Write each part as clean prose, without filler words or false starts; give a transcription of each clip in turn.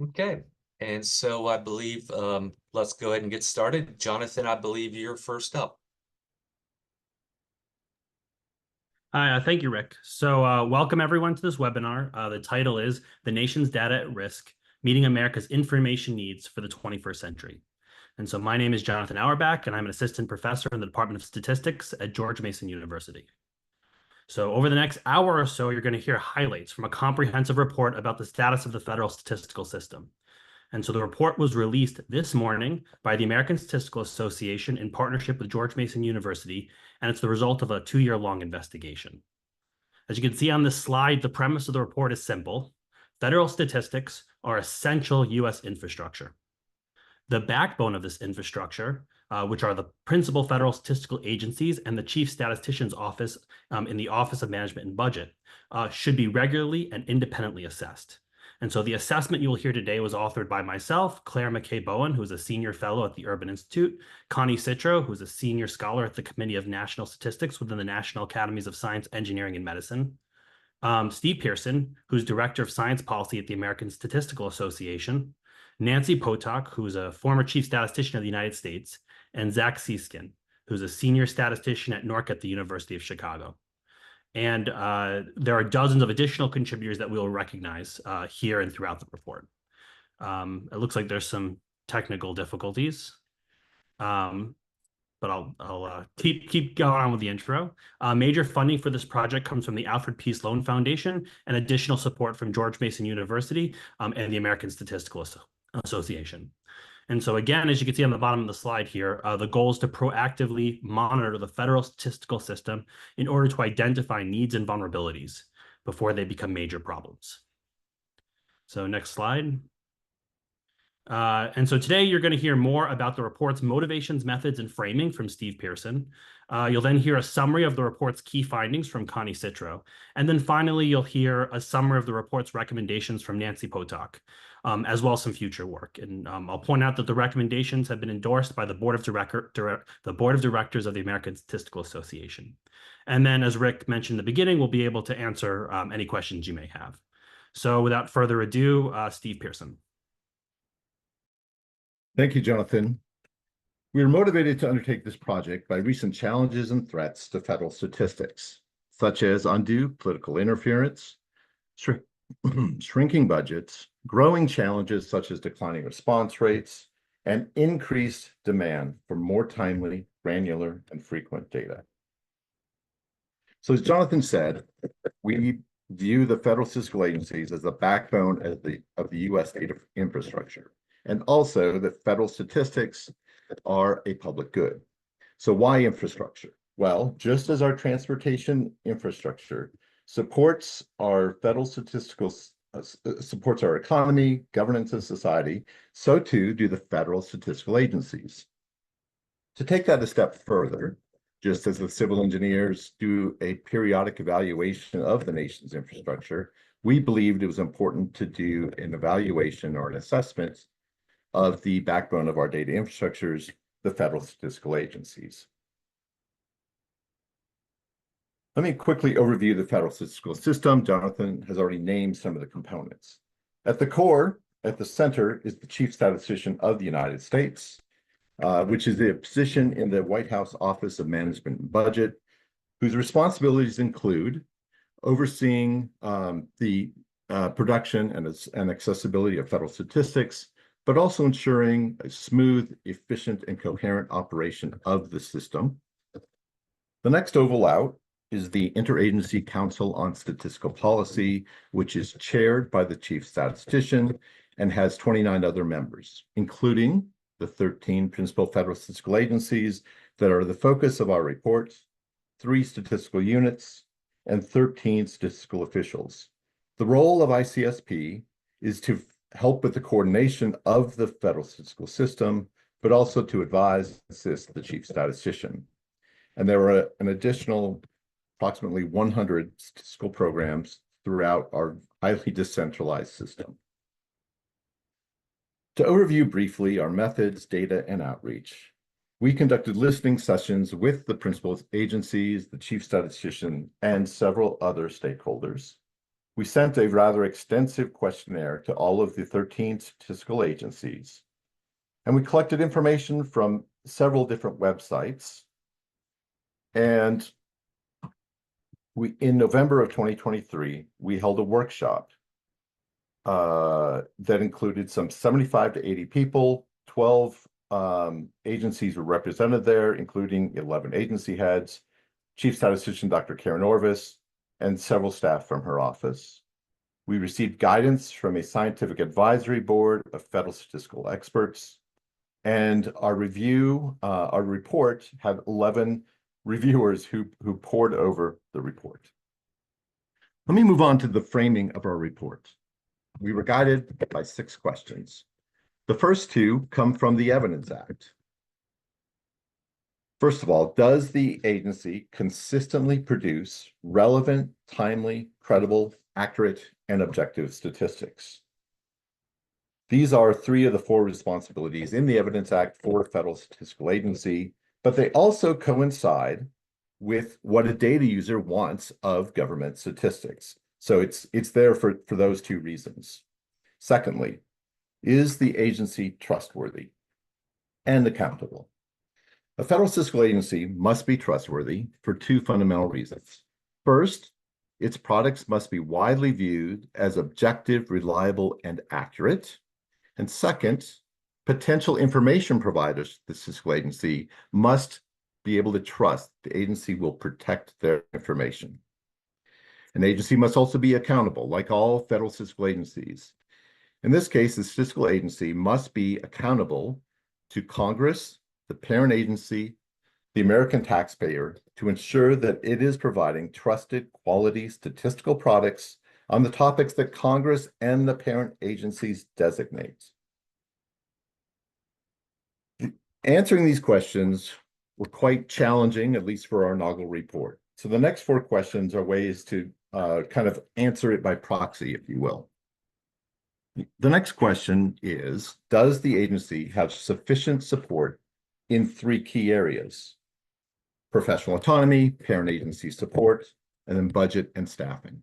Okay, and so I believe let's go ahead and get started. Jonathan, I believe you're first up. Hi, thank you, Rick. Welcome everyone to this webinar. The title is The Nation's Data at Risk, Meeting America's Information Needs for the 21st Century. And so my name is Jonathan Auerbach, and I'm an assistant professor in the Department of Statistics at George Mason University. So over the next hour or so, you're going to hear highlights from a comprehensive report about the status of the federal statistical system. And so the report was released this morning by the American Statistical Association in partnership with George Mason University, and it's the result of a 2-year-long investigation. As you can see on this slide, the premise of the report is simple. Federal statistics are essential U.S. infrastructure. The backbone of this infrastructure, which are the principal federal statistical agencies and the chief statistician's office in the Office of Management and Budget, should be regularly and independently assessed. And so the assessment you will hear today was authored by myself, Claire McKay Bowen, who is a senior fellow at the Urban Institute, Connie Citro, who is a senior scholar at the Committee of National Statistics within the National Academies of Science, Engineering, and Medicine, Steve Pearson, who's director of science policy at the American Statistical Association, Nancy Potok, who's a former chief statistician of the United States, and Zach Seeskin, who's a senior statistician at NORC at the University of Chicago. And there are dozens of additional contributors that we will recognize here and throughout the report. It looks like there's some technical difficulties, but I'll keep going on with the intro. Major funding for this project comes from the Alfred P. Sloan Foundation and additional support from George Mason University and the American Statistical Association. And so again, as you can see on the bottom of the slide here, the goal is to proactively monitor the federal statistical system in order to identify needs and vulnerabilities before they become major problems. So next slide. And so today you're going to hear more about the report's motivations, methods, and framing from Steve Pearson. You'll then hear a summary of the report's key findings from Connie Citro. And then finally, you'll hear a summary of the report's recommendations from Nancy Potok, as well as some future work. And I'll point out that the recommendations have been endorsed by the Board of Directors of the American Statistical Association. And then, as Rick mentioned in the beginning, we'll be able to answer any questions you may have. So without further ado, Steve Pearson. Thank you, Jonathan. We are motivated to undertake this project by recent challenges and threats to federal statistics, such as undue political interference, shrinking budgets, growing challenges such as declining response rates, and increased demand for more timely, granular, and frequent data. So as Jonathan said, we view the federal statistical agencies as the backbone of the U.S. data infrastructure, and also that federal statistics are a public good. So why infrastructure? Well, just as our transportation infrastructure supports our federal statistical, supports our economy, governance, and society, so too do the federal statistical agencies. To take that a step further, just as the civil engineers do a periodic evaluation of the nation's infrastructure, we believed it was important to do an evaluation or an assessment of the backbone of our data infrastructures, the federal statistical agencies. Let me quickly overview the federal statistical system. Jonathan has already named some of the components. At the core, at the center, is the chief statistician of the United States, which is the position in the White House Office of Management and Budget, whose responsibilities include overseeing the production and accessibility of federal statistics, but also ensuring a smooth, efficient, and coherent operation of the system. The next oval out is the Interagency Council on Statistical Policy, which is chaired by the chief statistician and has 29 other members, including the 13 principal federal statistical agencies that are the focus of our report, 3 statistical units, and 13 statistical officials. The role of ICSP is to help with the coordination of the federal statistical system, but also to advise and assist the chief statistician. And there are an additional approximately 100 statistical programs throughout our highly decentralized system. To overview briefly our methods, data, and outreach, we conducted listening sessions with the principal agencies, the chief statistician, and several other stakeholders. We sent a rather extensive questionnaire to all of the 13 statistical agencies, and we collected information from several different websites. And in November of 2023, we held a workshop that included some 75 to 80 people. 12 agencies were represented there, including 11 agency heads, Chief Statistician Dr. Karen Orvis, and several staff from her office. We received guidance from a scientific advisory board of federal statistical experts, and our report had 11 reviewers who pored over the report. Let me move on to the framing of our report. We were guided by 6 questions. The first 2 come from the Evidence Act. First of all, does the agency consistently produce relevant, timely, credible, accurate, and objective statistics? These are 3 of the 4 responsibilities in the Evidence Act for a federal statistical agency, but they also coincide with what a data user wants of government statistics. So it's there for those 2 reasons. Secondly, is the agency trustworthy and accountable? A federal statistical agency must be trustworthy for 2 fundamental reasons. First, its products must be widely viewed as objective, reliable, and accurate. And second, potential information providers to the statistical agency must be able to trust the agency will protect their information. An agency must also be accountable, like all federal statistical agencies. In this case, the statistical agency must be accountable to Congress, the parent agency, the American taxpayer, to ensure that it is providing trusted, quality statistical products on the topics that Congress and the parent agencies designate. Answering these questions were quite challenging, at least for our inaugural report. So the next 4 questions are ways to kind of answer it by proxy, if you will. The next question is, does the agency have sufficient support in 3 key areas: professional autonomy, parent agency support, and then budget and staffing?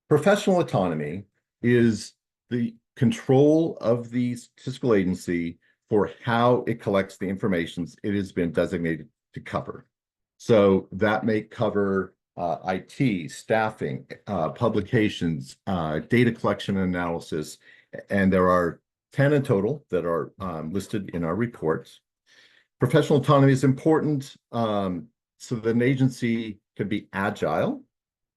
Professional autonomy is the control of the statistical agency for how it collects the information it has been designated to cover. So that may cover IT, staffing, publications, data collection and analysis, and there are 10 in total that are listed in our reports. Professional autonomy is important so that an agency can be agile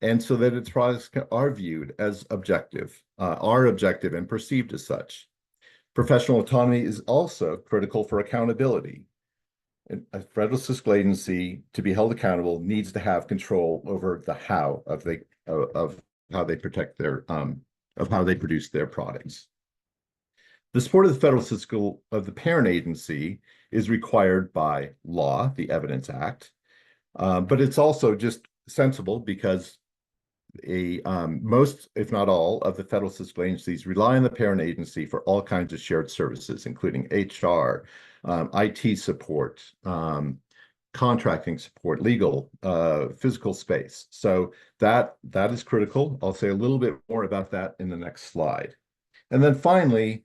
and so that its products are viewed as objective, are objective and perceived as such. Professional autonomy is also critical for accountability. A federal statistical agency, to be held accountable, needs to have control over the how of how they protect their of how they produce their products. The support of the parent agency is required by law, the Evidence Act, but it's also just sensible because most, if not all, of the federal statistical agencies rely on the parent agency for all kinds of shared services, including HR, IT support, contracting support, legal, physical space. So that is critical. I'll say a little bit more about that in the next slide. And then finally,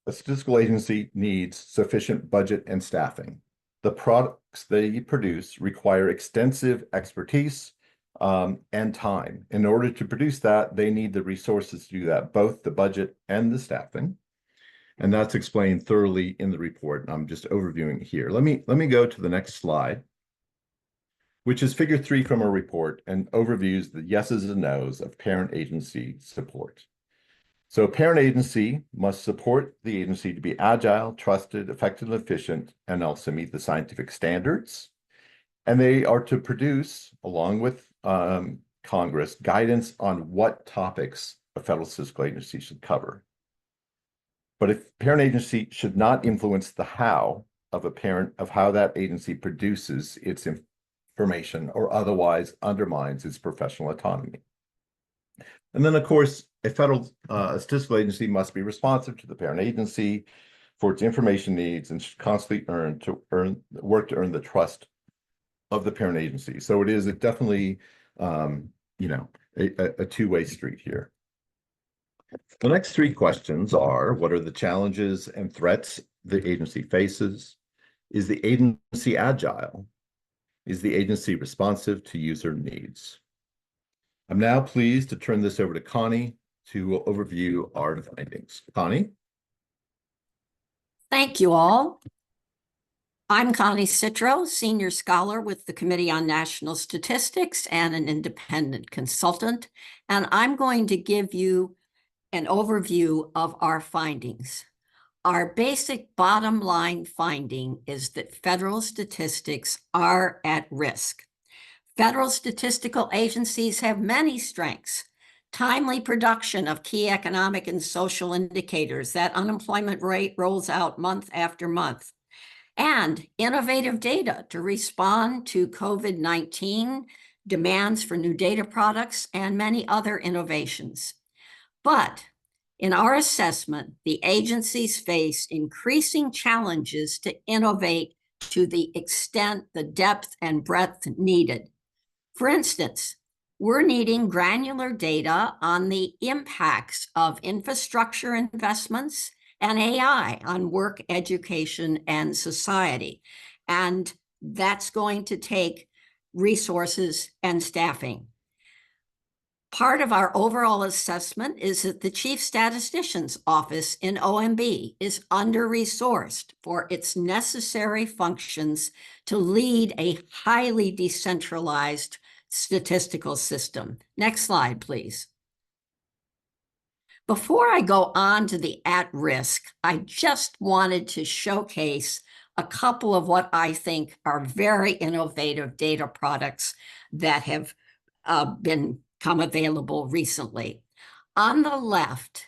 a statistical agency needs sufficient budget and staffing. The products they produce require extensive expertise and time. In order to produce that, they need the resources to do that, both the budget and the staffing. And that's explained thoroughly in the report. And I'm just overviewing here. Let me go to the next slide, which is figure 3 from our report and overviews the yeses and nos of parent agency support. So parent agency must support the agency to be agile, trusted, effective, and efficient, and also meet the scientific standards. And they are to produce, along with Congress, guidance on what topics a federal statistical agency should cover. But if parent agency should not influence the how of how that agency produces its information or otherwise undermines its professional autonomy. And then, of course, a federal statistical agency must be responsive to the parent agency for its information needs and should constantly work to earn the trust of the parent agency. So it definitely, a two-way street here. The next three questions are, what are the challenges and threats the agency faces? Is the agency agile? Is the agency responsive to user needs? I'm now pleased to turn this over to Connie to overview our findings. Connie? Thank you all. I'm Connie Citro, Senior Scholar with the Committee on National Statistics and an independent consultant, and I'm going to give you an overview of our findings. Our basic bottom line finding is that federal statistics are at risk. Federal statistical agencies have many strengths: timely production of key economic and social indicators, that unemployment rate rolls out month after month, and innovative data to respond to COVID-19 demands for new data products and many other innovations. But in our assessment, the agencies face increasing challenges to innovate to the extent, the depth, and breadth needed. For instance, we're needing granular data on the impacts of infrastructure investments and AI on work, education, and society. And that's going to take resources and staffing. Part of our overall assessment is that the Chief Statistician's Office in OMB is under-resourced for its necessary functions to lead a highly decentralized statistical system. Next slide, please. Before I go on to the at-risk, I just wanted to showcase a couple of what I think are very innovative data products that have become available recently. On the left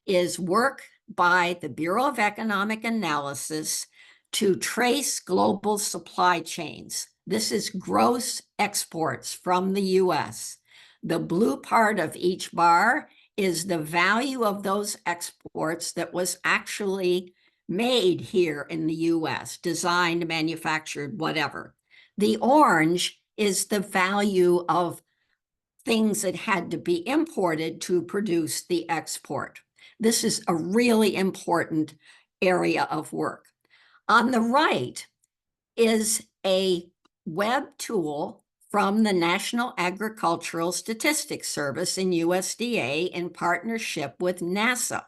is work by the Bureau of Economic Analysis to trace global supply chains. This is gross exports from the US. The blue part of each bar is the value of those exports that was actually made here in the US, designed, manufactured, whatever. The orange is the value of things that had to be imported to produce the export. This is a really important area of work. On the right is a web tool from the National Agricultural Statistics Service in USDA in partnership with NASA.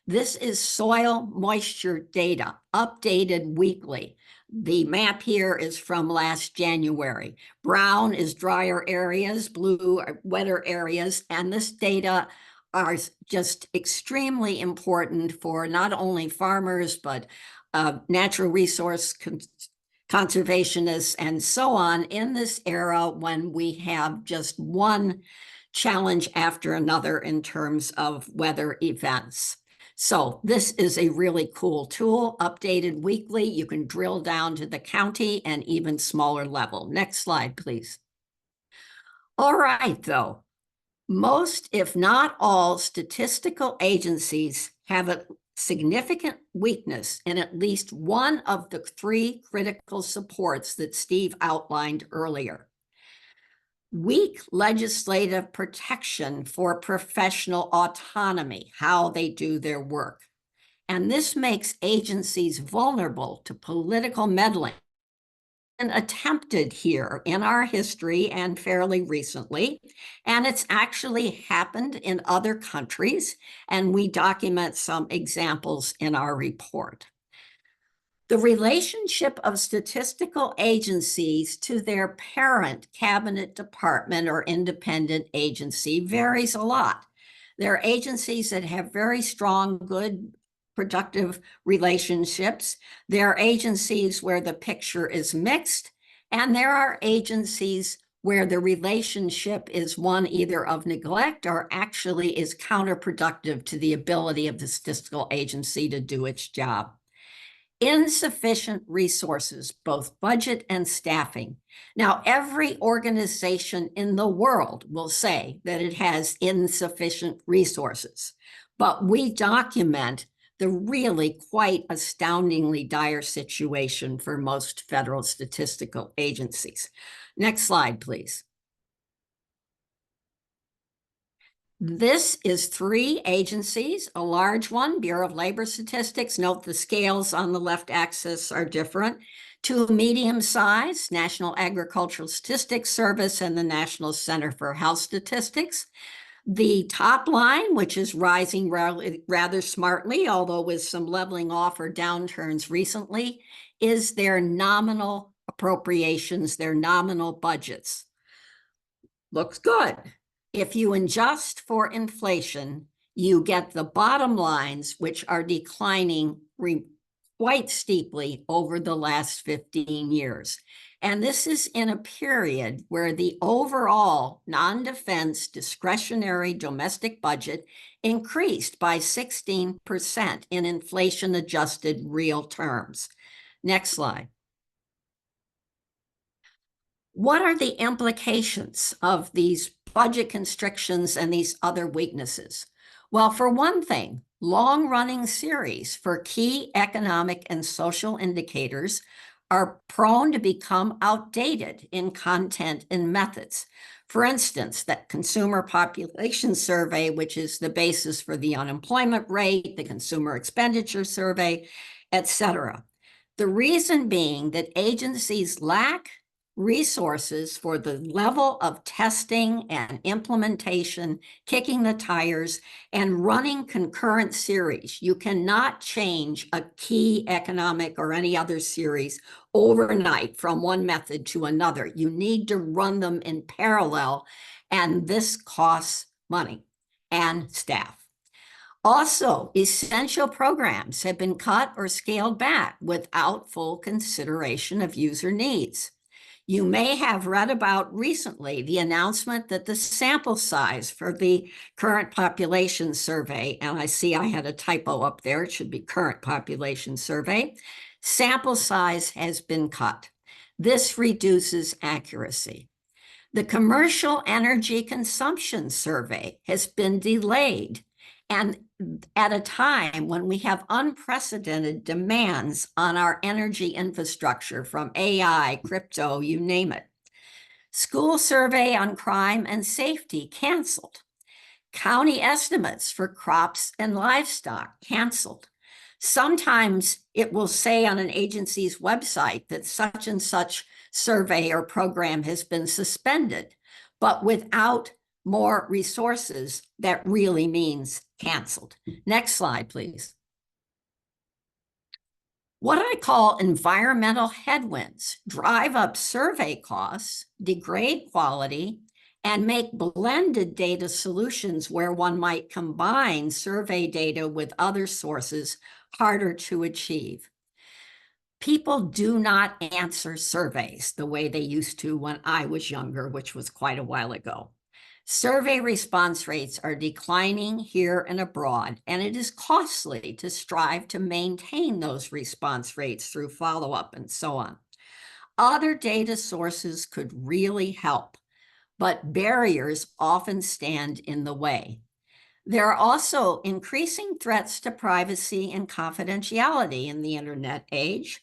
This is soil moisture data, updated weekly. The map here is from last January. Brown is drier areas, blue are wetter areas, and this data are just extremely important for not only farmers, but natural resource conservationists and so on in this era when we have just one challenge after another in terms of weather events. So this is a really cool tool, updated weekly. You can drill down to the county and even smaller level. Next slide, please. All right, though. Most, if not all, statistical agencies have a significant weakness in at least one of the three critical supports that Steve outlined earlier. Weak legislative protection for professional autonomy, how they do their work. And this makes agencies vulnerable to political meddling. And attempted here in our history and fairly recently, and it's actually happened in other countries, and we document some examples in our report. The relationship of statistical agencies to their parent cabinet department or independent agency varies a lot. There are agencies that have very strong, good, productive relationships. There are agencies where the picture is mixed, and there are agencies where the relationship is one either of neglect or actually is counterproductive to the ability of the statistical agency to do its job. Insufficient resources, both budget and staffing. Now, every organization in the world will say that it has insufficient resources, but we document the really quite astoundingly dire situation for most federal statistical agencies. Next slide, please. This is 3 agencies, a large one, Bureau of Labor Statistics. Note the scales on the left axis are different. 2 medium-sized, National Agricultural Statistics Service and the National Center for Health Statistics. The top line, which is rising rather smartly, although with some leveling off or downturns recently, is their nominal appropriations, their nominal budgets. Looks good. If you adjust for inflation, you get the bottom lines, which are declining quite steeply over the last 15 years. And this is in a period where the overall non-defense discretionary domestic budget increased by 16% in inflation-adjusted real terms. Next slide. What are the implications of these budget constrictions and these other weaknesses? Well, for one thing, long-running series for key economic and social indicators are prone to become outdated in content and methods. For instance, that consumer population survey, which is the basis for the unemployment rate, the consumer expenditure survey, etc. The reason being that agencies lack resources for the level of testing and implementation, kicking the tires, and running concurrent series. You cannot change a key economic or any other series overnight from one method to another. You need to run them in parallel, and this costs money and staff. Also, essential programs have been cut or scaled back without full consideration of user needs. You may have read about recently the announcement that the sample size for the current population survey, and I see I had a typo up there, it should be current population survey, sample size has been cut. This reduces accuracy. The commercial energy consumption survey has been delayed, and at a time when we have unprecedented demands on our energy infrastructure from AI, crypto, you name it. School survey on crime and safety canceled. County estimates for crops and livestock canceled. Sometimes it will say on an agency's website that such and such survey or program has been suspended, but without more resources, that really means canceled. Next slide, please. What I call environmental headwinds drive up survey costs, degrade quality, and make blended data solutions where one might combine survey data with other sources harder to achieve. People do not answer surveys the way they used to when I was younger, which was quite a while ago. Survey response rates are declining here and abroad, and it is costly to strive to maintain those response rates through follow-up and so on. Other data sources could really help, but barriers often stand in the way. There are also increasing threats to privacy and confidentiality in the internet age,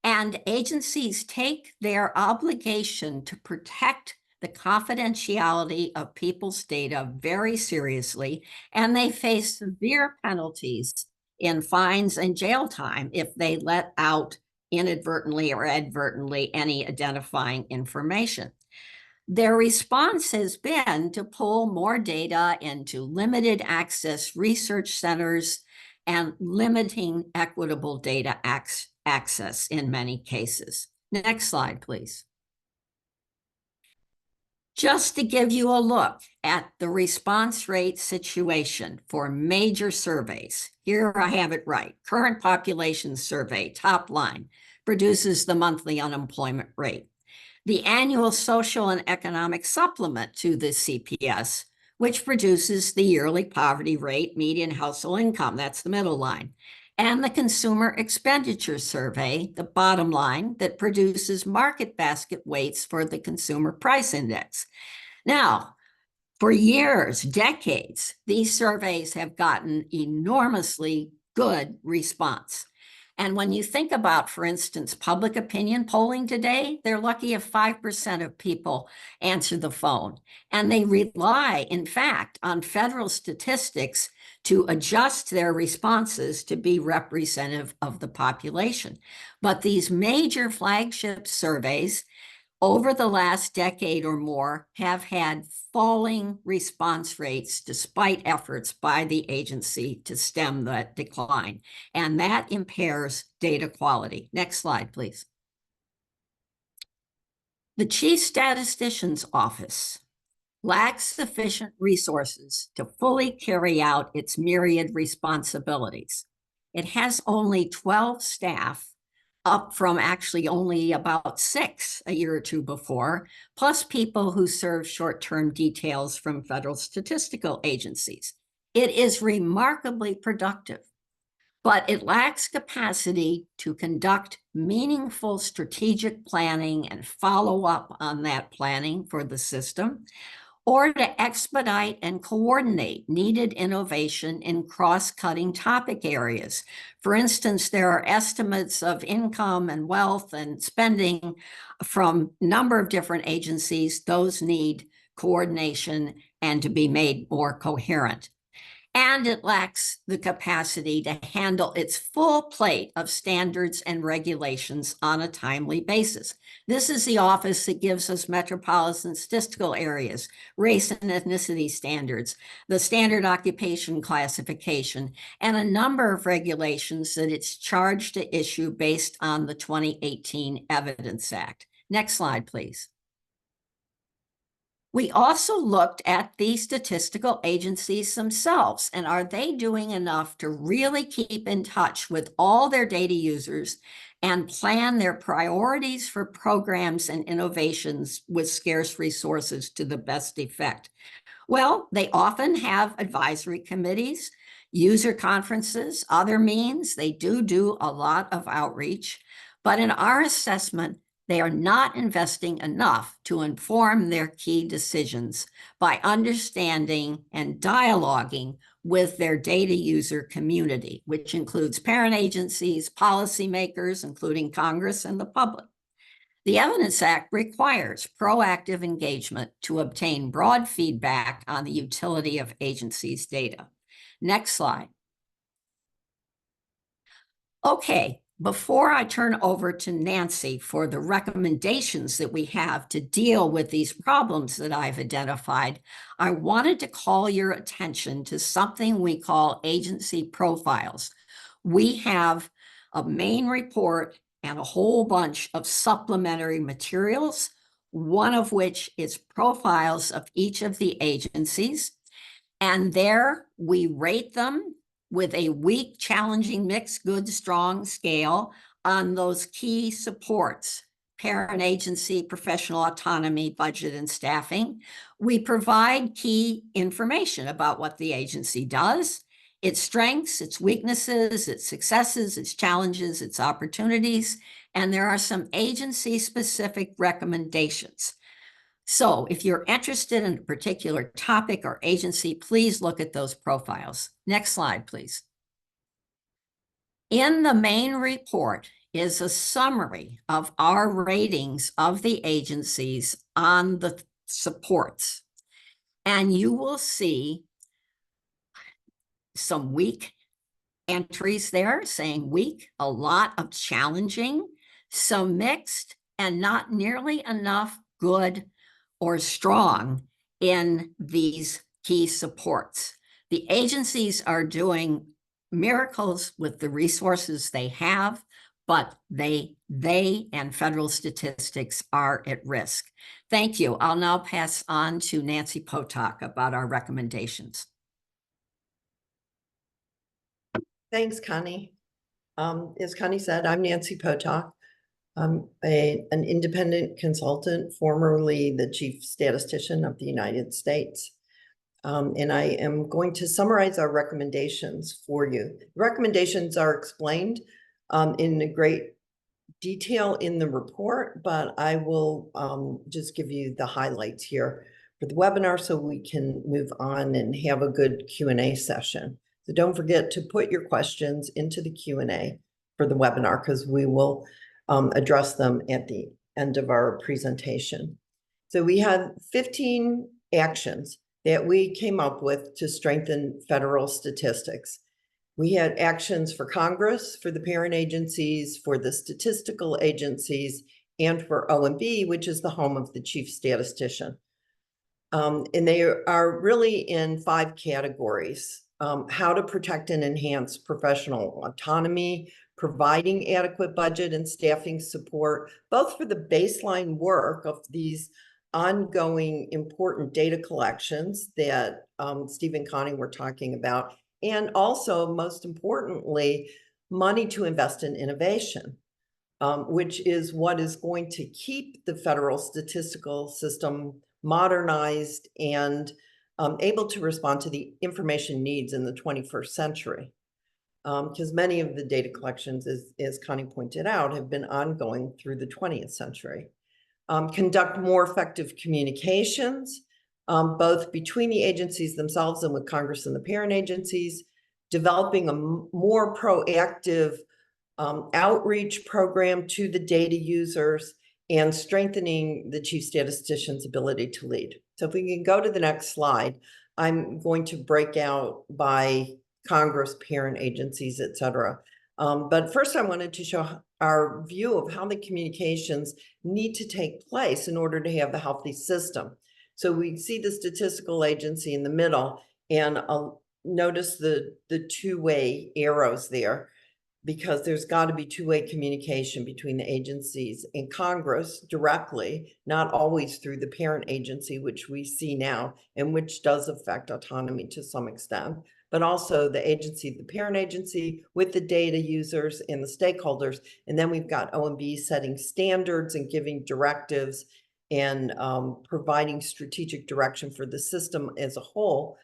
and agencies take their obligation to protect the confidentiality of people's data very seriously, and they face severe penalties in fines and jail time if they let out inadvertently or advertently any identifying information. Their response has been to pull more data into limited access research centers and limiting equitable data access in many cases. Next slide, please. Just to give you a look at the response rate situation for major surveys, here I have it right. Current population survey, top line, produces the monthly unemployment rate. The annual social and economic supplement to the CPS, which produces the yearly poverty rate, median household income, that's the middle line, and the consumer expenditure survey, the bottom line, that produces market basket weights for the consumer price index. Now, for years, decades, these surveys have gotten enormously good response. And when you think about, for instance, public opinion polling today, they're lucky if 5% of people answer the phone. And they rely, in fact, on federal statistics to adjust their responses to be representative of the population. But these major flagship surveys over the last decade or more have had falling response rates despite efforts by the agency to stem that decline. And that impairs data quality. Next slide, please. The Chief Statistician's Office lacks sufficient resources to fully carry out its myriad responsibilities. It has only 12 staff, up from actually only about 6 a year or two before, plus people who serve short-term details from federal statistical agencies. It is remarkably productive, but it lacks capacity to conduct meaningful strategic planning and follow up on that planning for the system, or to expedite and coordinate needed innovation in cross-cutting topic areas. For instance, there are estimates of income and wealth and spending from a number of different agencies. Those need coordination and to be made more coherent. And it lacks the capacity to handle its full plate of standards and regulations on a timely basis. This is the office that gives us metropolitan statistical areas, race and ethnicity standards, the standard occupation classification, and a number of regulations that it's charged to issue based on the 2018 Evidence Act. Next slide, please. We also looked at the statistical agencies themselves, and are they doing enough to really keep in touch with all their data users and plan their priorities for programs and innovations with scarce resources to the best effect? Well, they often have advisory committees, user conferences, other means. They do a lot of outreach, but in our assessment, they are not investing enough to inform their key decisions by understanding and dialoguing with their data user community, which includes parent agencies, policymakers, including Congress and the public. The Evidence Act requires proactive engagement to obtain broad feedback on the utility of agencies' data. Next slide. Okay, before I turn over to Nancy for the recommendations that we have to deal with these problems that I've identified, I wanted to call your attention to something we call agency profiles. We have a main report and a whole bunch of supplementary materials, one of which is profiles of each of the agencies. And there we rate them with a weak, challenging, mixed, good, strong scale on those key supports: parent agency, professional autonomy, budget, and staffing. We provide key information about what the agency does, its strengths, its weaknesses, its successes, its challenges, its opportunities, and there are some agency-specific recommendations. So if you're interested in a particular topic or agency, please look at those profiles. Next slide, please. In the main report is a summary of our ratings of the agencies on the supports. And you will see some weak entries there saying weak, a lot of challenging, some mixed, and not nearly enough good or strong in these key supports. The agencies are doing miracles with the resources they have, but they and federal statistics are at risk. Thank you. I'll now pass on to Nancy Potok about our recommendations. Thanks, Connie. As Connie said, I'm Nancy Potok. I'm an independent consultant, formerly the chief statistician of the United States. And I am going to summarize our recommendations for you. The recommendations are explained in great detail in the report, but I will just give you the highlights here for the webinar so we can move on and have a good Q&A session. So don't forget to put your questions into the Q&A for the webinar because we will address them at the end of our presentation. So we had 15 actions that we came up with to strengthen federal statistics. We had actions for Congress, for the parent agencies, for the statistical agencies, and for OMB, which is the home of the chief statistician. And they are really in 5 categories. How to protect and enhance professional autonomy, providing adequate budget and staffing support, both for the baseline work of these ongoing important data collections that Steve and Connie were talking about, and also, most importantly, money to invest in innovation, which is what is going to keep the federal statistical system modernized and able to respond to the information needs in the 21st century. Because many of the data collections, as Connie pointed out, have been ongoing through the 20th century. Conduct more effective communications, both between the agencies themselves and with Congress and the parent agencies, developing a more proactive outreach program to the data users, and strengthening the chief statistician's ability to lead. So if we can go to the next slide, I'm going to break out by Congress, parent agencies, et cetera. But first I wanted to show our view of how the communications need to take place in order to have a healthy system. So we see the statistical agency in the middle, and I'll notice the two-way arrows there, because there's got to be two-way communication between the agencies and Congress directly, not always through the parent agency, which we see now, and which does affect autonomy to some extent, but also the agency, the parent agency with the data users and the stakeholders. And then we've got OMB setting standards and giving directives and providing strategic direction for the system as a whole,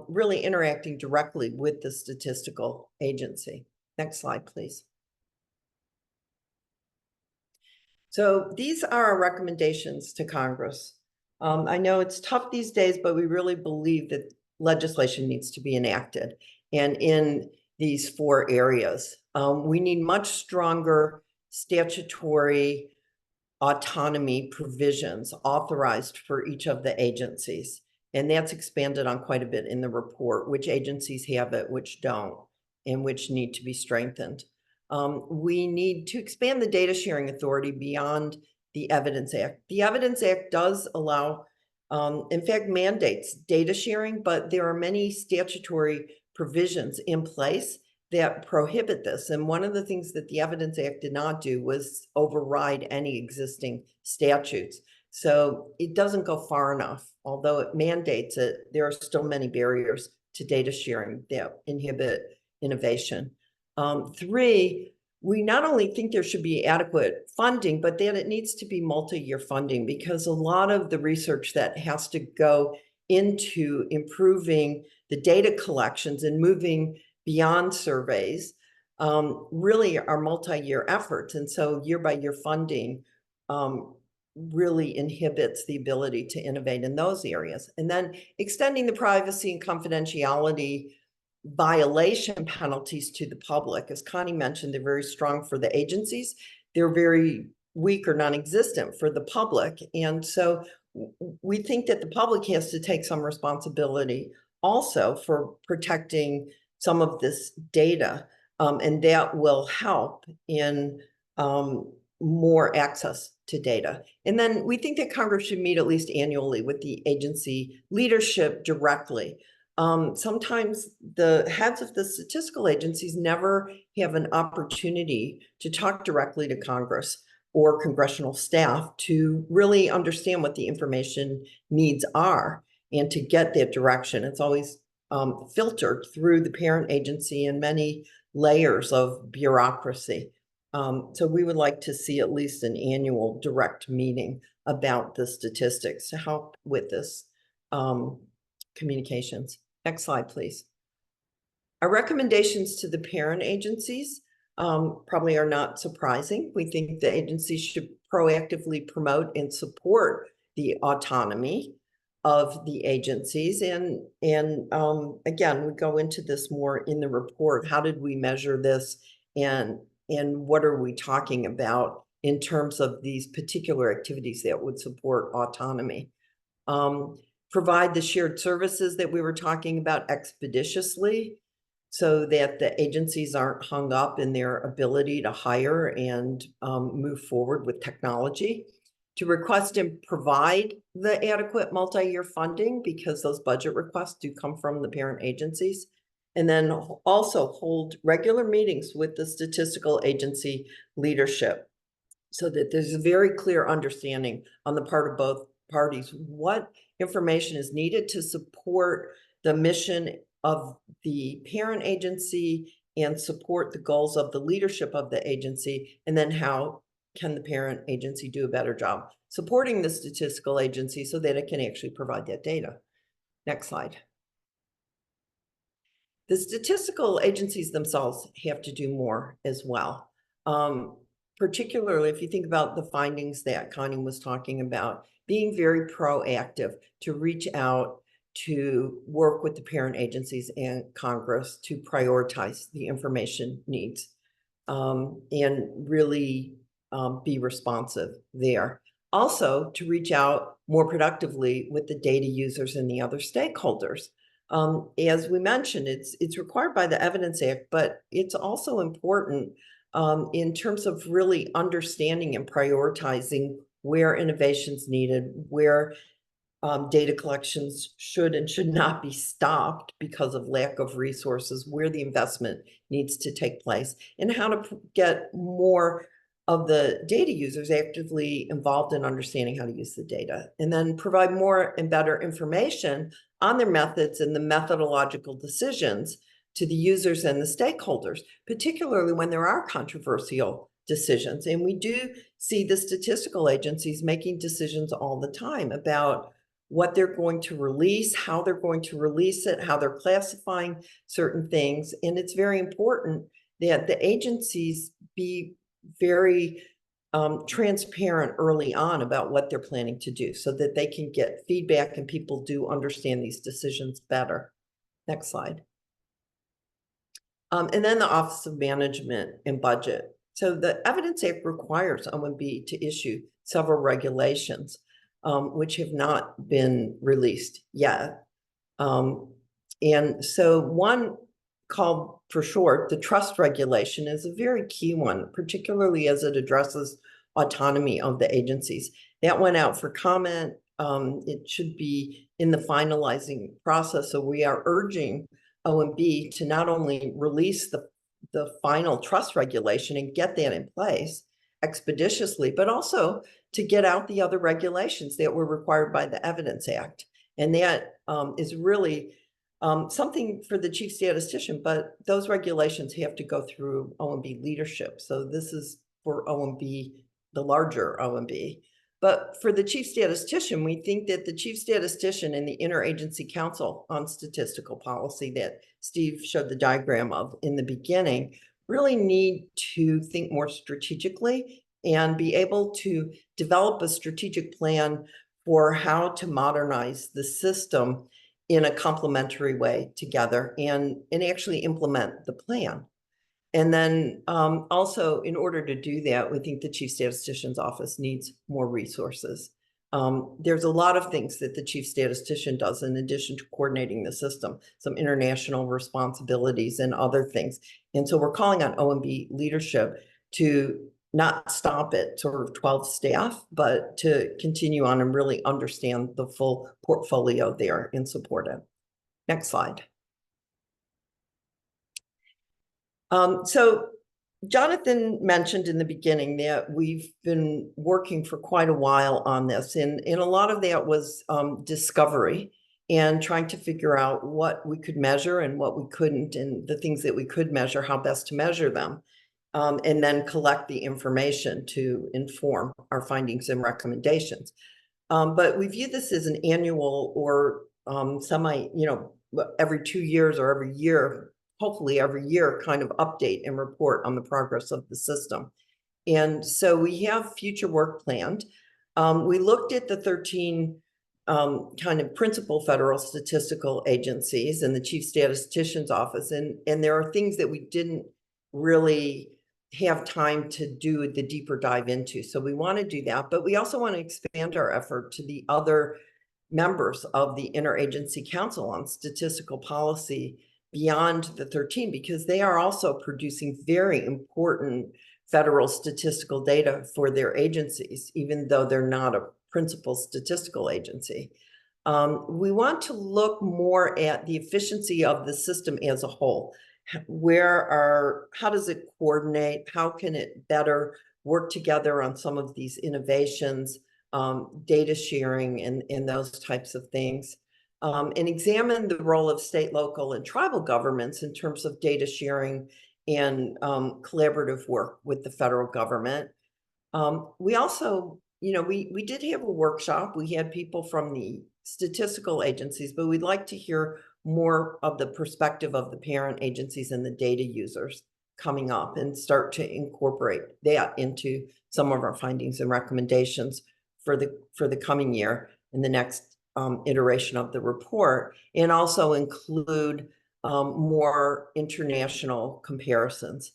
really interacting directly with the statistical agency. Next slide, please. So these are our recommendations to Congress. I know it's tough these days, but we really believe that legislation needs to be enacted. And in these 4 areas, we need much stronger statutory autonomy provisions authorized for each of the agencies. And that's expanded on quite a bit in the report, which agencies have it, which don't, and which need to be strengthened. We need to expand the data sharing authority beyond the Evidence Act. The Evidence Act does allow, in fact, mandates data sharing, but there are many statutory provisions in place that prohibit this. And one of the things that the Evidence Act did not do was override any existing statutes. So it doesn't go far enough. Although it mandates it, there are still many barriers to data sharing that inhibit innovation. 3, we not only think there should be adequate funding, but that it needs to be multi-year funding, because a lot of the research that has to go into improving the data collections and moving beyond surveys really are multi-year efforts. And so year-by-year funding really inhibits the ability to innovate in those areas. And then extending the privacy and confidentiality violation penalties to the public. As Connie mentioned, they're very strong for the agencies. They're very weak or non-existent for the public. And so we think that the public has to take some responsibility also for protecting some of this data, and that will help in more access to data. And then we think that Congress should meet at least annually with the agency leadership directly. Sometimes the heads of the statistical agencies never have an opportunity to talk directly to Congress or congressional staff to really understand what the information needs are and to get that direction. It's always filtered through the parent agency and many layers of bureaucracy. So we would like to see at least an annual direct meeting about the statistics to help with this communications. Next slide, please. Our recommendations to the parent agencies probably are not surprising. We think the agencies should proactively promote and support the autonomy of the agencies. And again, we go into this more in the report. How did we measure this and what are we talking about in terms of these particular activities that would support autonomy. Provide the shared services that we were talking about expeditiously so that the agencies aren't hung up in their ability to hire and move forward with technology. To request and provide the adequate multi-year funding, because those budget requests do come from the parent agencies. And then also hold regular meetings with the statistical agency leadership so that there's a very clear understanding on the part of both parties what information is needed to support the mission of the parent agency and support the goals of the leadership of the agency, and then how can the parent agency do a better job supporting the statistical agency so that it can actually provide that data. Next slide. The statistical agencies themselves have to do more as well. Particularly if you think about the findings that Connie was talking about, being very proactive to reach out to work with the parent agencies and Congress to prioritize the information needs and really be responsive there. Also, to reach out more productively with the data users and the other stakeholders. As we mentioned, it's required by the Evidence Act, but it's also important in terms of really understanding and prioritizing where innovation's needed, where data collections should and should not be stopped because of lack of resources, where the investment needs to take place, and how to get more of the data users actively involved in understanding how to use the data, and then provide more and better information on their methods and the methodological decisions to the users and the stakeholders, particularly when there are controversial decisions. And we do see the statistical agencies making decisions all the time about what they're going to release, how they're going to release it, how they're classifying certain things. And it's very important that the agencies be very transparent early on about what they're planning to do so that they can get feedback and people do understand these decisions better. Next slide. And then the Office of Management and Budget. So the Evidence Act requires OMB to issue several regulations, which have not been released yet. And so one called for short, the trust regulation is a very key one, particularly as it addresses autonomy of the agencies. That went out for comment. It should be in the finalizing process. So we are urging OMB to not only release the final trust regulation and get that in place expeditiously, but also to get out the other regulations that were required by the Evidence Act. And that is really something for the chief statistician, but those regulations have to go through OMB leadership. So this is for OMB, the larger OMB. But for the chief statistician, we think that the chief statistician and the Interagency Council on Statistical Policy that Steve showed the diagram of in the beginning really need to think more strategically and be able to develop a strategic plan for how to modernize the system in a complementary way together and actually implement the plan. And then also, in order to do that, we think the chief statistician's office needs more resources. There's a lot of things that the chief statistician does in addition to coordinating the system, some international responsibilities and other things. And so we're calling on OMB leadership to not stop at sort of 12 staff, but to continue on and really understand the full portfolio there and support it. Next slide. So Jonathan mentioned in the beginning that we've been working for quite a while on this, and a lot of that was discovery and trying to figure out what we could measure and what we couldn't, and the things that we could measure, how best to measure them, and then collect the information to inform our findings and recommendations. But we view this as an annual or every 2 years or every year, hopefully every year, kind of update and report on the progress of the system. And so we have future work planned. We looked at the 13 kind of principal federal statistical agencies and the chief statistician's office, and there are things that we didn't really have time to do the deeper dive into. So we want to do that, but we also want to expand our effort to the other members of the Interagency Council on Statistical Policy beyond the 13, because they are also producing very important federal statistical data for their agencies, even though they're not a principal statistical agency. We want to look more at the efficiency of the system as a whole. How does it coordinate? How can it better work together on some of these innovations, data sharing and those types of things, and examine the role of state, local, and tribal governments in terms of data sharing and collaborative work with the federal government. We also, we did have a workshop. We had people from the statistical agencies, but we'd like to hear more of the perspective of the parent agencies and the data users coming up, and start to incorporate that into some of our findings and recommendations for the coming year in the next iteration of the report, and also include more international comparisons.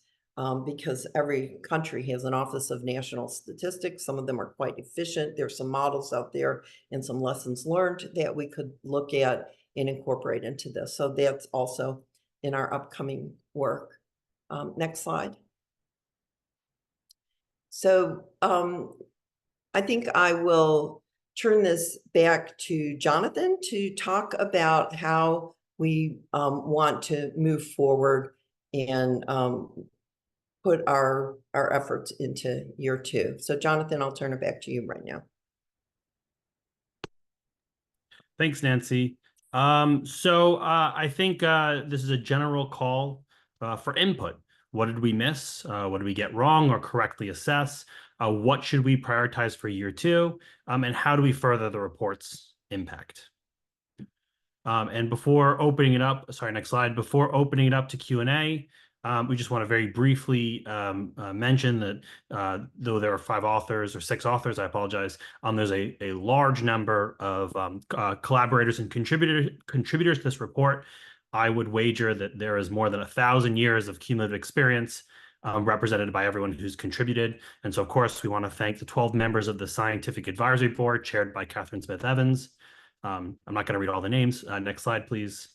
Because every country has an Office of National Statistics. Some of them are quite efficient. There's some models out there and some lessons learned that we could look at and incorporate into this. So that's also in our upcoming work. Next slide. So I think I will turn this back to Jonathan to talk about how we want to move forward and put our efforts into year 2. So Jonathan, I'll turn it back to you right now. Thanks, Nancy. I think this is a general call for input. What did we miss? What did we get wrong or correctly assess? What should we prioritize for year 2? And how do we further the report's impact? And before opening it up, sorry, next slide. Before opening it up to Q&A, we just want to very briefly mention that though there are 5 authors or 6 authors, I apologize, there's a large number of collaborators and contributors to this report. I would wager that there is more than 1,000 years of cumulative experience represented by everyone who's contributed. And so, of course, we want to thank the 12 members of the Scientific Advisory Board chaired by Catherine Smith Evans. I'm not going to read all the names. Next slide, please.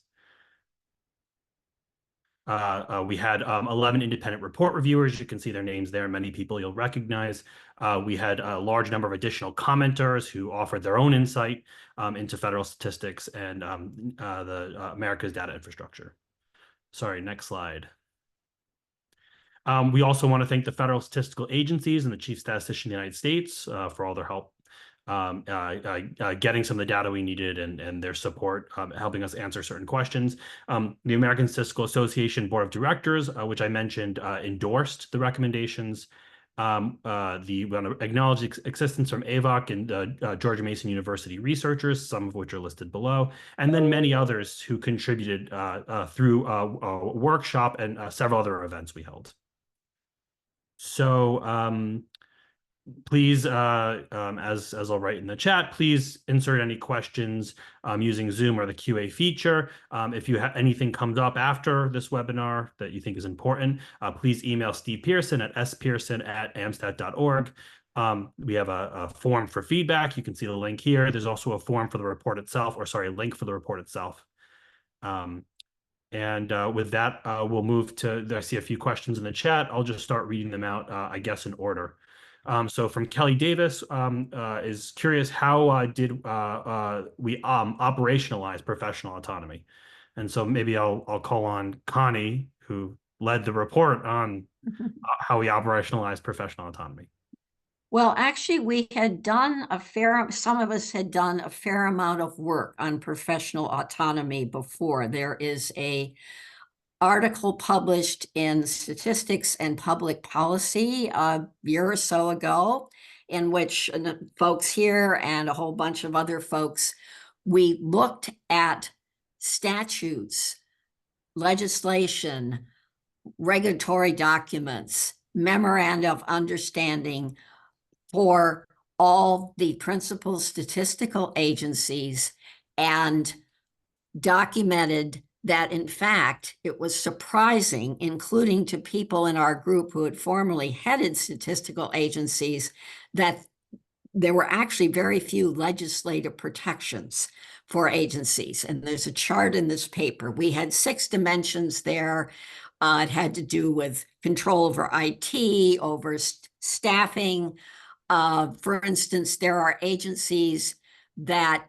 We had 11 independent report reviewers. You can see their names there. Many people you'll recognize. We had a large number of additional commenters who offered their own insight into federal statistics and the America's data infrastructure. Sorry, next slide. We also want to thank the federal statistical agencies and the chief statistician of the United States for all their help getting some of the data we needed and their support helping us answer certain questions. The American Statistical Association Board of Directors, which I mentioned, endorsed the recommendations. We want to acknowledge the assistance from AVOC and George Mason University researchers, some of which are listed below, and then many others who contributed through a workshop and several other events we held. So please, as I'll write in the chat, please insert any questions using Zoom or the QA feature. If you have anything comes up after this webinar that you think is important, please email Steve Pearson at spearson@amstat.org. We have a form for feedback. You can see the link here. There's also a form for the report itself, or sorry, a link for the report itself. With that, we'll move to, I see a few questions in the chat. I'll just start reading them out, I guess, in order. So from Kelly Davis is curious, how did we operationalize professional autonomy? And so maybe I'll call on Connie, who led the report on how we operationalize professional autonomy. Well, actually, we had done some of us had done a fair amount of work on professional autonomy before. There is a article published in Statistics and Public Policy a year or so ago, in which folks here and a whole bunch of other folks, we looked at statutes, legislation, regulatory documents, memoranda of understanding for all the principal statistical agencies, and documented that in fact, it was surprising, including to people in our group who had formerly headed statistical agencies, that there were actually very few legislative protections for agencies. And there's a chart in this paper. We had 6 dimensions there. It had to do with control over IT, over staffing. For instance, there are agencies that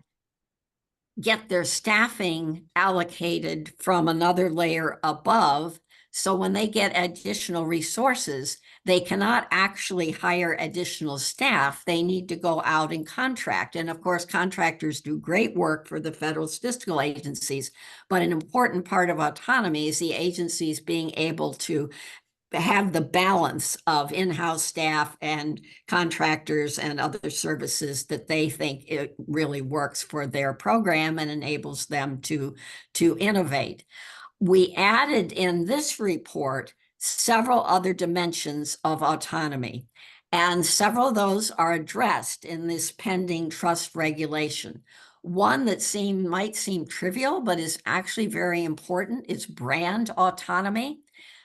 get their staffing allocated from another layer above. So when they get additional resources, they cannot actually hire additional staff. They need to go out and contract. And of course, contractors do great work for the federal statistical agencies. But an important part of autonomy is the agencies being able to have the balance of in-house staff and contractors and other services that they think it really works for their program and enables them to innovate. We added in this report several other dimensions of autonomy, and several of those are addressed in this pending trust regulation. One that might seem trivial, but is actually very important, is brand autonomy.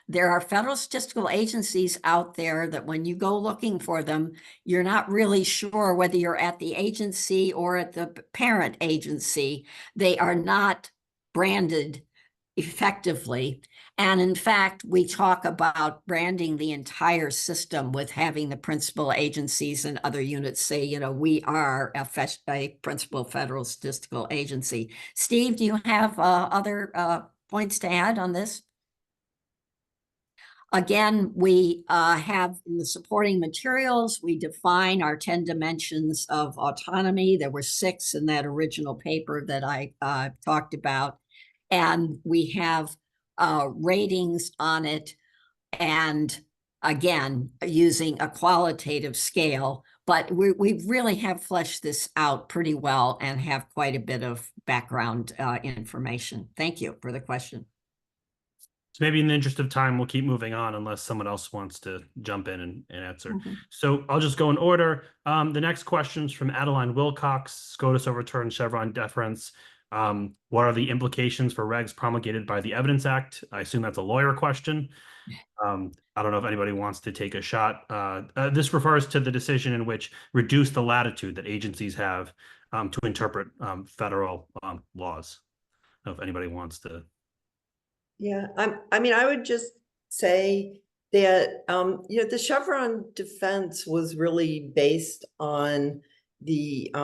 There are federal statistical agencies out there that when you go looking for them, you're not really sure whether you're at the agency or at the parent agency. They are not branded effectively. And in fact, we talk about branding the entire system with having the principal agencies and other units say, you know, we are a principal federal statistical agency. Steve, do you have other points to add on this? Again, we have in the supporting materials, we define our 10 dimensions of autonomy. There were 6 in that original paper that I talked about. And we have ratings on it. And again, using a qualitative scale. But we really have fleshed this out pretty well and have quite a bit of background information. Thank you for the question. So maybe in the interest of time, we'll keep moving on unless someone else wants to jump in and answer. Mm-hmm. So I'll just go in order. The next question's from Adeline Wilcox, SCOTUS overturned Chevron deference. What are the implications for regs promulgated by the Evidence Act? I assume that's a lawyer question. I don't know if anybody wants to take a shot. This refers to the decision in which reduce the latitude that agencies have to interpret federal laws. I don't know if anybody wants to. Yeah, I mean, I would just say that, you know, the Chevron defense was really based on the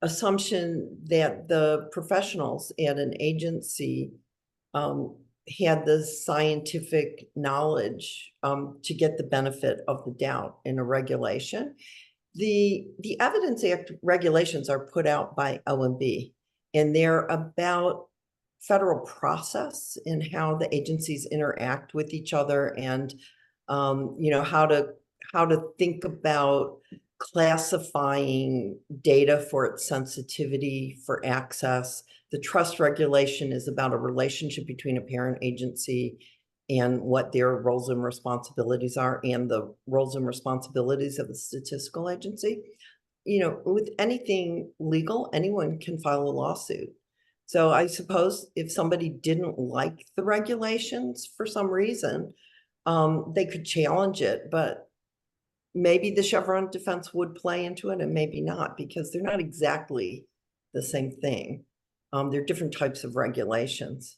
assumption that the professionals at an agency had the scientific knowledge to get the benefit of the doubt in a regulation. The Evidence Act regulations are put out by OMB, and they're about federal process and how the agencies interact with each other, and you know, how to think about classifying data for its sensitivity for access. The trust regulation is about a relationship between a parent agency and what their roles and responsibilities are, and the roles and responsibilities of the statistical agency. You know, with anything legal, anyone can file a lawsuit. So I suppose if somebody didn't like the regulations for some reason, they could challenge it, but maybe the Chevron defense would play into it and maybe not, because they're not exactly the same thing. They're different types of regulations.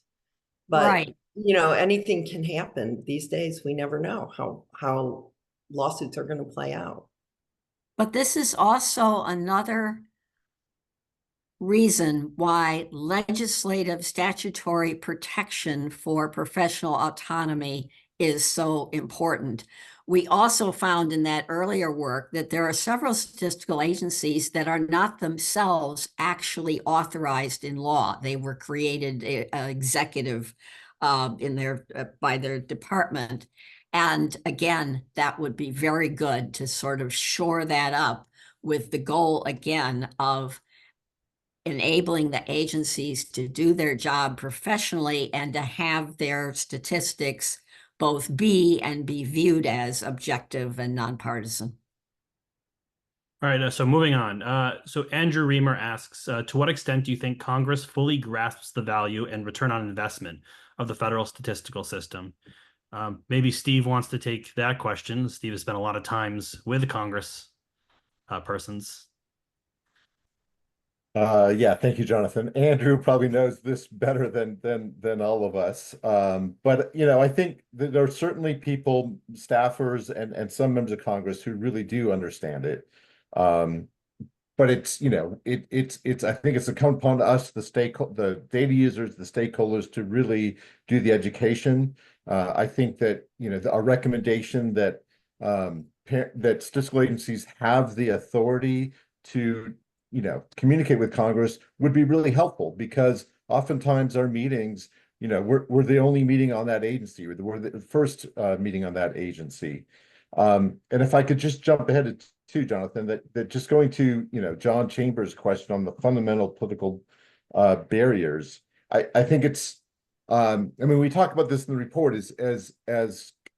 But, Right. you know, anything can happen these days. We never know how lawsuits are going to play out. But this is also another reason why legislative statutory protection for professional autonomy is so important. We also found in that earlier work that there are several statistical agencies that are not themselves actually authorized in law. They were created executive by their department. And again, that would be very good to sort of shore that up with the goal again of enabling the agencies to do their job professionally and to have their statistics both be viewed as objective and nonpartisan. All right, so moving on. So Andrew Reamer asks, to what extent do you think Congress fully grasps the value and return on investment of the federal statistical system? Maybe Steve wants to take that question. Steve has spent a lot of times with Congress persons. Yeah, thank you, Jonathan. Andrew probably knows this better than all of us. But I think that there are certainly people, staffers, and some members of Congress who really do understand it. Um, but it's I think it's incumbent upon us, the data users, the stakeholders, to really do the education. I think that our recommendation that that statistical agencies have the authority to communicate with Congress would be really helpful, because oftentimes our meetings, we're the only meeting on that agency, or we're the first meeting on that agency. And if I could just jump ahead to Jonathan, that just going to John Chambers' question on the fundamental political barriers, I think it's I mean, we talk about this in the report as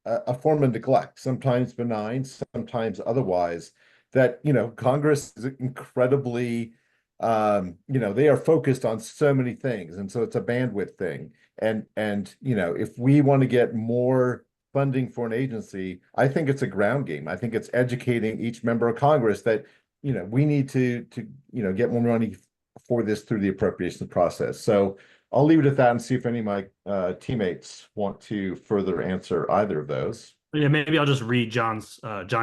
a form of neglect, sometimes benign, sometimes otherwise, that Congress is incredibly they are focused on so many things, and so it's a bandwidth thing. And if we want to get more funding for an agency, I think it's a ground game. I think it's educating each member of Congress that we need to get more money for this through the appropriations process. So I'll leave it at that and see if any of my teammates want to further answer either of those. Yeah, maybe I'll just read John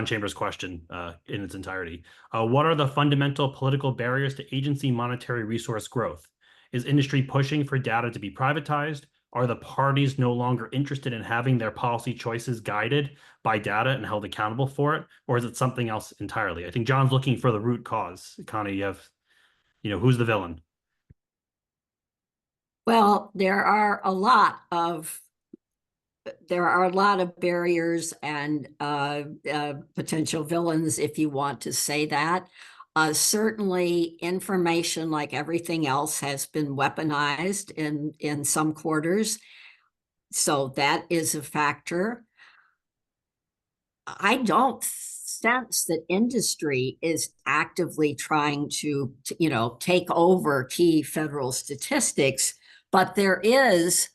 Chambers' question in its entirety. What are the fundamental political barriers to agency monetary resource growth? Is industry pushing for data to be privatized? Are the parties no longer interested in having their policy choices guided by data and held accountable for it? Or is it something else entirely? I think John's looking for the root cause. Connie, you have, who's the villain? Well, there are a lot of barriers and potential villains, if you want to say that. Certainly, information, like everything else, has been weaponized in some quarters. So that is a factor. I don't sense that industry is actively trying to take over key federal statistics, but there is,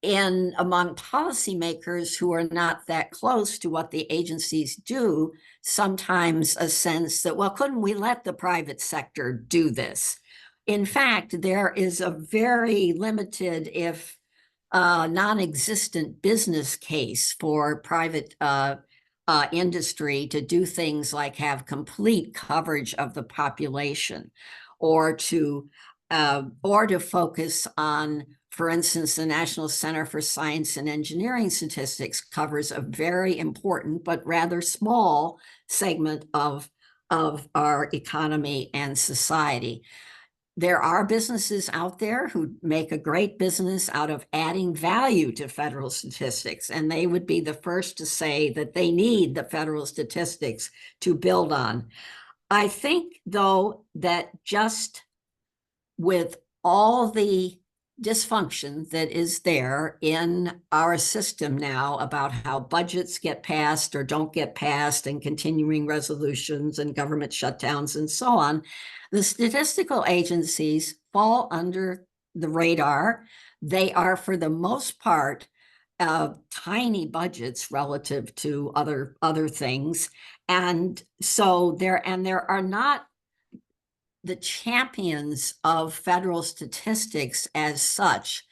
among policymakers who are not that close to what the agencies do, sometimes a sense that, well, couldn't we let the private sector do this? In fact, there is a very limited, if non-existent, business case for private industry to do things like have complete coverage of the population, or to focus on, for instance, the National Center for Science and Engineering Statistics covers a very important but rather small segment of our economy and society. There are businesses out there who make a great business out of adding value to federal statistics, and they would be the first to say that they need the federal statistics to build on. I think, though, that just with all the dysfunction that is there in our system now about how budgets get passed or don't get passed, and continuing resolutions and government shutdowns and so on, the statistical agencies fall under the radar. They are, for the most part, tiny budgets relative to other things. And so there are not the champions of federal statistics as such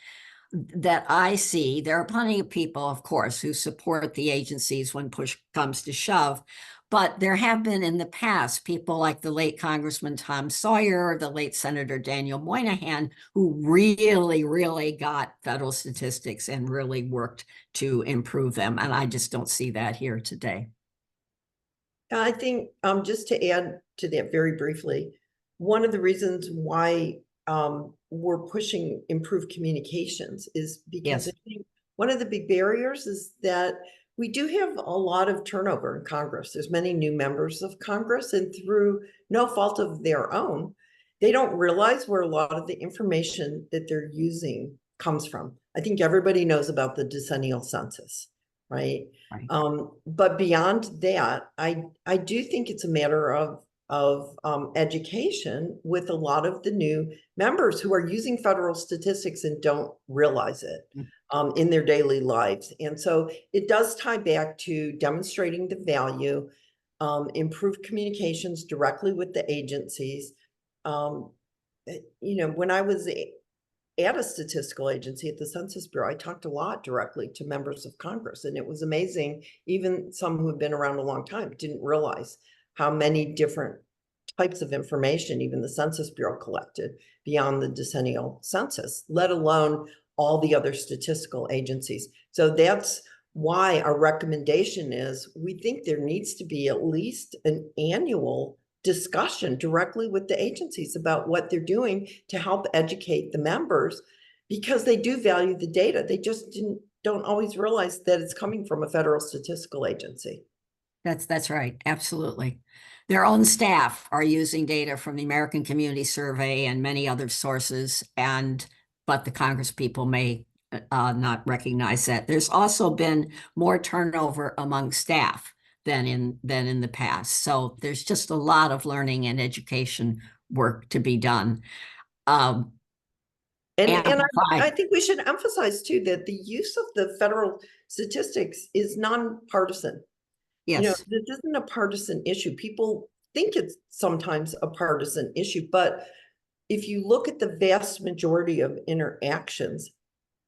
that I see. There are plenty of people, of course, who support the agencies when push comes to shove, but there have been in the past people like the late Congressman Tom Sawyer, the late Senator Daniel Moynihan, who really, really got federal statistics and really worked to improve them. And I just don't see that here today. I think just to add to that very briefly, one of the reasons why we're pushing improved communications is because I think one of the big barriers is that we do have a lot of turnover in Congress. There's many new members of Congress, and through no fault of their own, they don't realize where a lot of the information that they're using comes from. I think everybody knows about the decennial census, right? But beyond that, I do think it's a matter of of education with a lot of the new members who are using federal statistics and don't realize it in their daily lives. And so it does tie back to demonstrating the value, improved communications directly with the agencies. When I was at a statistical agency at the Census Bureau, I talked a lot directly to members of Congress, and it was amazing. Even some who have been around a long time didn't realize how many different types of information even the Census Bureau collected beyond the decennial census, let alone all the other statistical agencies. So that's why our recommendation is we think there needs to be at least an annual discussion directly with the agencies about what they're doing to help educate the members, because they do value the data. They just don't always realize that it's coming from a federal statistical agency. That's right. Absolutely. Their own staff are using data from the American Community Survey and many other sources, but the Congress people may not recognize that. There's also been more turnover among staff than in the past. So there's just a lot of learning and education work to be done. And I think we should emphasize too that the use of the federal statistics is nonpartisan. Yes. This isn't a partisan issue. People think it's sometimes a partisan issue, but if you look at the vast majority of interactions,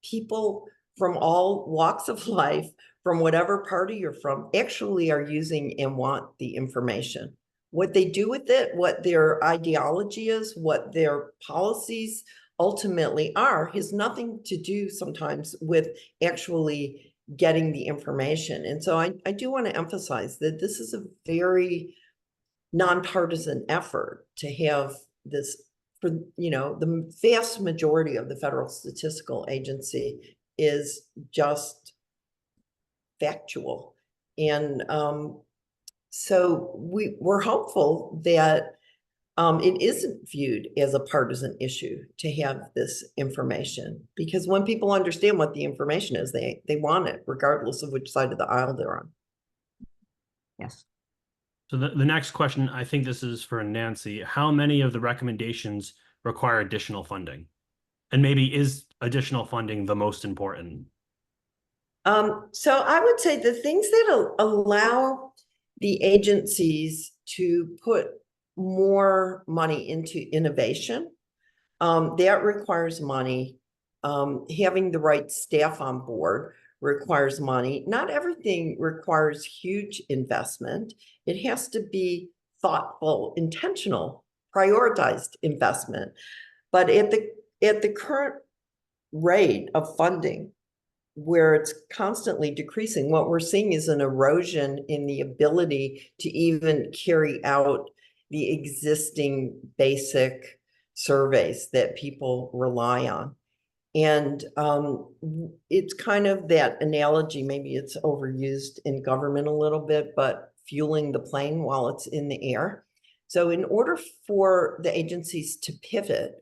people from all walks of life, from whatever party you're from, actually are using and want the information. What they do with it, what their ideology is, what their policies ultimately are, has nothing to do sometimes with actually getting the information. And so I do want to emphasize that this is a very nonpartisan effort to have this, for the vast majority of the federal statistical agency is just factual. And so we're hopeful that it isn't viewed as a partisan issue to have this information, because when people understand what the information is, they want it regardless of which side of the aisle they're on. Yes. So the next question, I think this is for Nancy. How many of the recommendations require additional funding? And maybe is additional funding the most important? So I would say the things that allow the agencies to put more money into innovation, that requires money. Having the right staff on board requires money. Not everything requires huge investment. It has to be thoughtful, intentional, prioritized investment. But at the current rate of funding, where it's constantly decreasing, what we're seeing is an erosion in the ability to even carry out the existing basic surveys that people rely on. And it's kind of that analogy, maybe it's overused in government a little bit, but fueling the plane while it's in the air. So in order for the agencies to pivot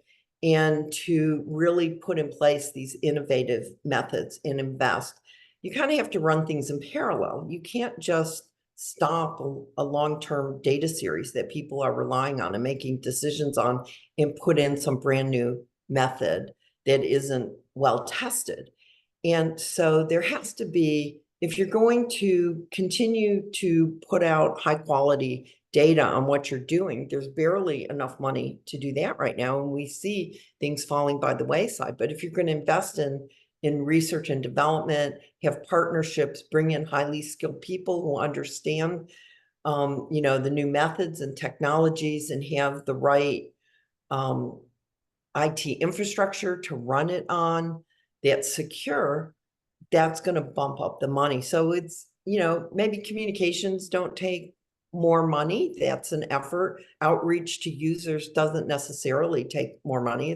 and to really put in place these innovative methods and invest, you kind of have to run things in parallel. You can't just stop a long-term data series that people are relying on and making decisions on and put in some brand new method that isn't well tested. And so there has to be, if you're going to continue to put out high quality data on what you're doing, there's barely enough money to do that right now. And we see things falling by the wayside. But if you're going to invest in research and development, have partnerships, bring in highly skilled people who understand the new methods and technologies, and have the right IT infrastructure to run it on that's secure, that's going to bump up the money. So it's, maybe communications don't take more money. That's an effort. Outreach to users doesn't necessarily take more money.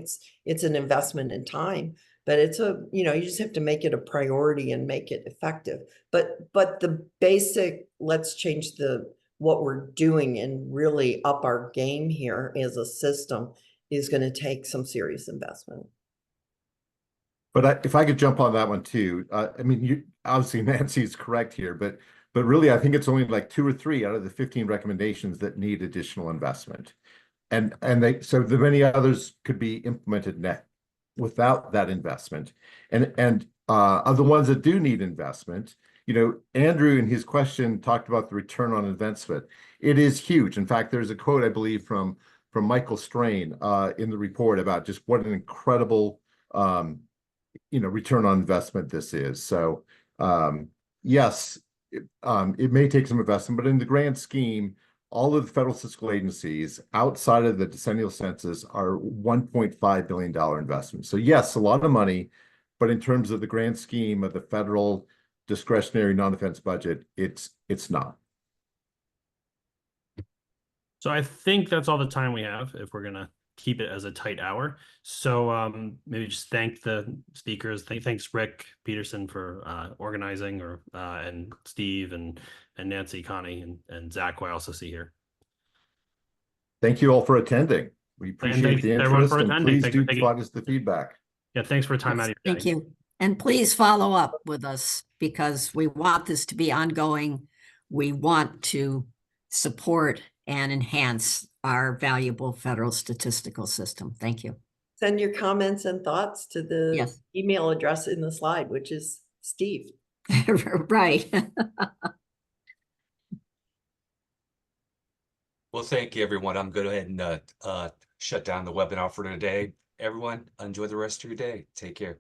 It's an investment in time, but it's you just have to make it a priority and make it effective. But the basic, let's change what we're doing and really up our game here as a system is going to take some serious investment. But if I could jump on that one too, obviously Nancy is correct here, but But really, I think it's only like 2 or 3 out of the 15 recommendations that need additional investment. And so the many others could be implemented without that investment. And of the ones that do need investment, Andrew in his question talked about the return on investment. It is huge. In fact, there's a quote, I believe, from Michael Strain in the report about just what an incredible return on investment this is. So yes, it may take some investment, but in the grand scheme, all of the federal fiscal agencies outside of the decennial census are $1.5 billion investments. So yes, a lot of money, but in terms of the grand scheme of the federal discretionary non-defense budget, it's not. So I think that's all the time we have if we're gonna keep it as a tight hour. So maybe just thank the speakers. Thanks Rick Peterson for organizing, and Steve and Nancy, Connie, and Zach, who I also see here. Thank you all for attending. We And appreciate thanks the everyone interest, for and attending. please Thanks for do provide us the feedback. Yeah, thanks for time out of your day. Thank you. And please follow up with us because we want this to be ongoing. We want to support and enhance our valuable federal statistical system. Thank you. Send your comments and thoughts to the Yes. email address in the slide, which is Steve. Right. Well, thank you, everyone. I'm going to go ahead and shut down the webinar for today. Everyone, enjoy the rest of your day. Take care.